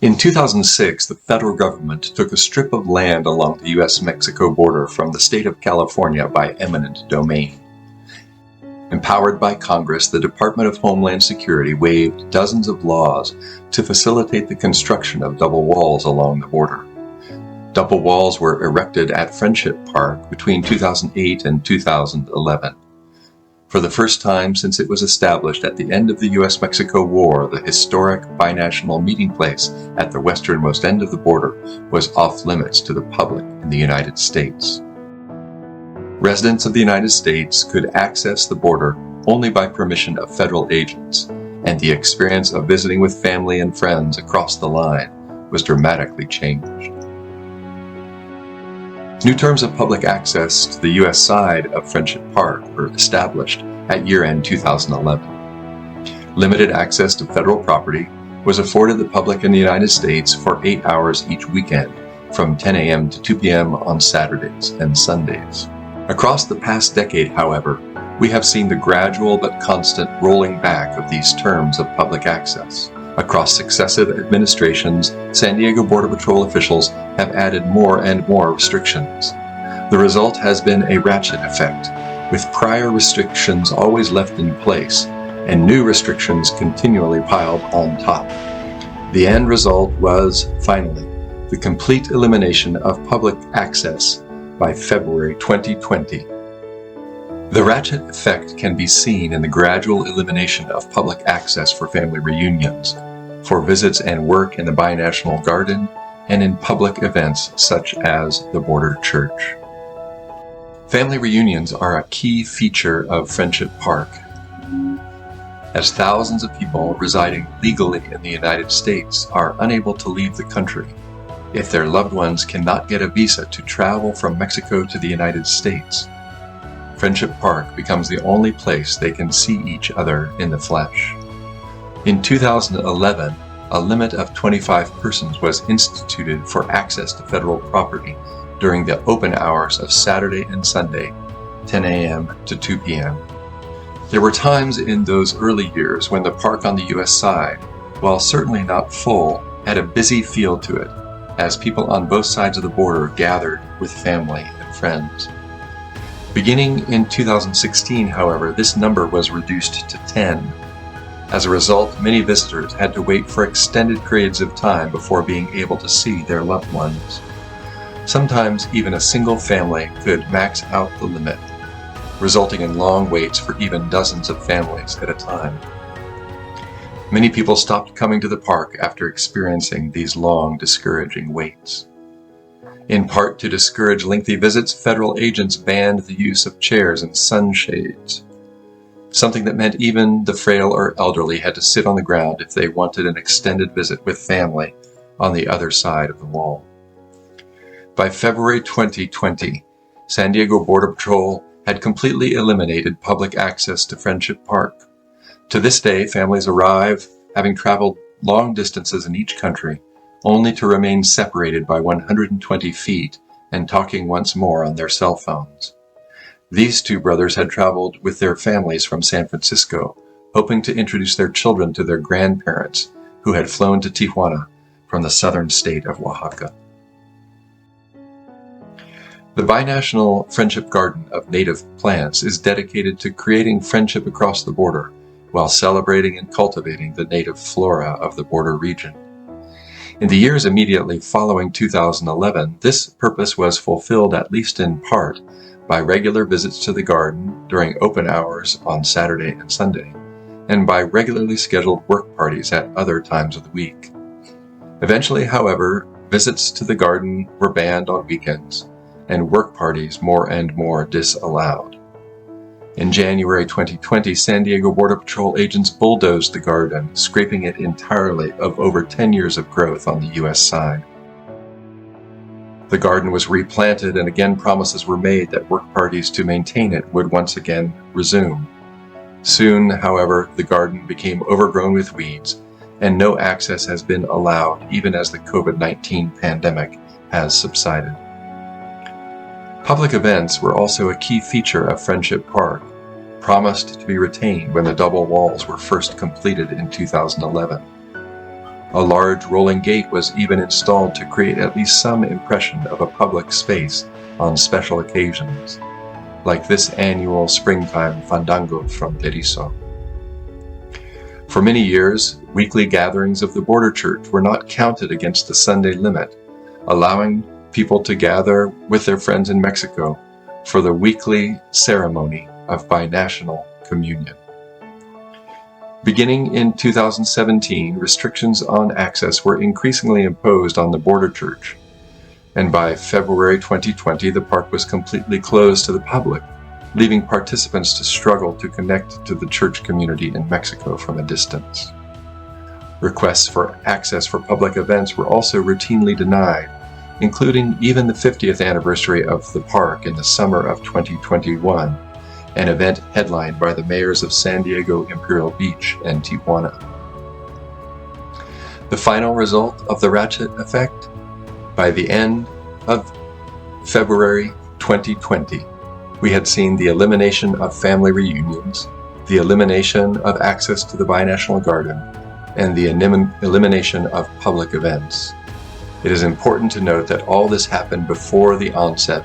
In 2006, the federal government took a strip of land along the U.S.-Mexico border from the state of California by eminent domain. Empowered by Congress, the Department of Homeland Security waived dozens of laws to facilitate the construction of double walls along the border. Double walls were erected at Friendship Park between 2008 and 2011. For the first time since it was established at the end of the U.S.-Mexico War, the historic binational meeting place at the westernmost end of the border was off-limits to the public in the United States. Residents of the United States could access the border only by permission of federal agents, and the experience of visiting with family and friends across the line was dramatically changed. New terms of public access to the U.S. side of Friendship Park were established at year-end 2011. Limited access to federal property was afforded the public in the United States for 8 hours each weekend, from 10 a.m. to 2 p.m. on Saturdays and Sundays. Across the past decade, however, we have seen the gradual but constant rolling back of these terms of public access. Across successive administrations, San Diego Border Patrol officials have added more and more restrictions. The result has been a ratchet effect, with prior restrictions always left in place and new restrictions continually piled on top. The end result was, finally, the complete elimination of public access by February 2020. The ratchet effect can be seen in the gradual elimination of public access for family reunions, for visits and work in the binational garden, and in public events such as the Border Church. Family reunions are a key feature of Friendship Park. As thousands of people residing legally in the United States are unable to leave the country, if their loved ones cannot get a visa to travel from Mexico to the United States, Friendship Park becomes the only place they can see each other in the flesh. In 2011, a limit of 25 persons was instituted for access to federal property during the open hours of Saturday and Sunday, 10 a.m. to 2 p.m. There were times in those early years when the park on the U.S. side, while certainly not full, had a busy feel to it, as people on both sides of the border gathered with family and friends. Beginning in 2016, however, this number was reduced to 10. As a result, many visitors had to wait for extended periods of time before being able to see their loved ones. Sometimes even a single family could max out the limit, resulting in long waits for even dozens of families at a time. Many people stopped coming to the park after experiencing these long, discouraging waits. In part to discourage lengthy visits, federal agents banned the use of chairs and sunshades, something that meant even the frail or elderly had to sit on the ground if they wanted an extended visit with family on the other side of the wall. By February 2020, San Diego Border Patrol had completely eliminated public access to Friendship Park. To this day, families arrive having traveled long distances in each country, only to remain separated by 120 feet and talking once more on their cell phones. These two brothers had traveled with their families from San Francisco, hoping to introduce their children to their grandparents, who had flown to Tijuana from the southern state of Oaxaca. The binational Friendship Garden of Native Plants is dedicated to creating friendship across the border while celebrating and cultivating the native flora of the border region. In the years immediately following 2011, this purpose was fulfilled at least in part by regular visits to the garden during open hours on Saturday and Sunday, and by regularly scheduled work parties at other times of the week. Eventually, however, visits to the garden were banned on weekends, and work parties more and more disallowed. In January 2020, San Diego Border Patrol agents bulldozed the garden, scraping it entirely of over 10 years of growth on the U.S. side. The garden was replanted, and again promises were made that work parties to maintain it would once again resume. Soon, however, the garden became overgrown with weeds, and no access has been allowed even as the COVID-19 pandemic has subsided. Public events were also a key feature of Friendship Park, promised to be retained when the double walls were first completed in 2011. A large rolling gate was even installed to create at least some impression of a public space on special occasions, like this annual springtime fandango fronterizo. For many years, weekly gatherings of the border church were not counted against the Sunday limit, allowing people to gather with their friends in Mexico for the weekly ceremony of binational communion. Beginning in 2017, restrictions on access were increasingly imposed on the border church, and by February 2020, the park was completely closed to the public, leaving participants to struggle to connect to the church community in Mexico from a distance. Requests for access for public events were also routinely denied, including even the 50th anniversary of the park in the summer of 2021, an event headlined by the mayors of San Diego, Imperial Beach, and Tijuana. The final result of the Ratchet effect? By the end of February 2020, we had seen the elimination of family reunions, the elimination of access to the binational garden, and the elimination of public events. It is important to note that all this happened before the onset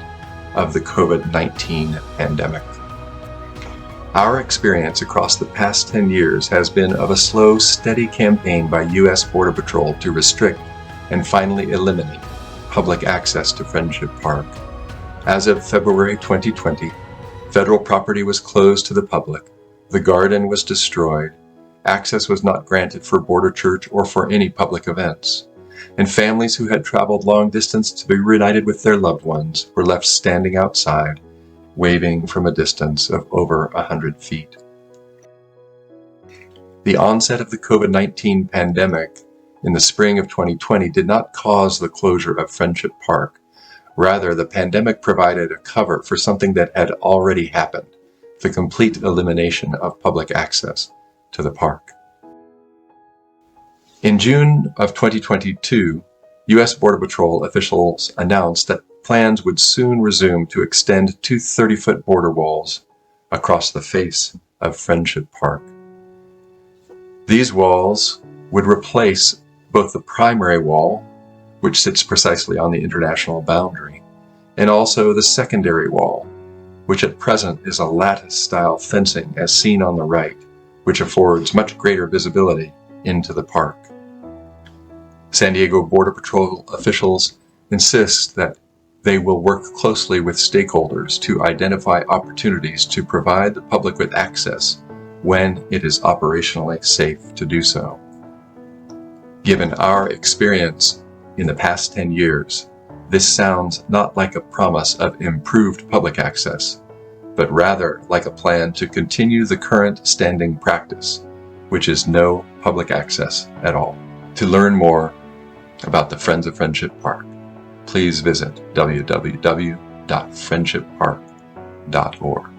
of the COVID-19 pandemic. Our experience across the past 10 years has been of a slow, steady campaign by U.S. Border Patrol to restrict and finally eliminate public access to Friendship Park. As of February 2020, federal property was closed to the public, the garden was destroyed, access was not granted for border church or for any public events, and families who had traveled long distance to be reunited with their loved ones were left standing outside, waving from a distance of over 100 feet. The onset of the COVID-19 pandemic in the spring of 2020 did not cause the closure of Friendship Park. Rather, the pandemic provided a cover for something that had already happened, the complete elimination of public access to the park. In June of 2022, U.S. Border Patrol officials announced that plans would soon resume to extend 2 30-foot border walls across the face of Friendship Park. These walls would replace both the primary wall, which sits precisely on the international boundary, and also the secondary wall, which at present is a lattice-style fencing as seen on the right, which affords much greater visibility into the park. San Diego Border Patrol officials insist that they will work closely with stakeholders to identify opportunities to provide the public with access when it is operationally safe to do so. Given our experience in the past 10 years, this sounds not like a promise of improved public access, but rather like a plan to continue the current standing practice, which is no public access at all. To learn more about the Friends of Friendship Park, please visit www.friendshippark.org.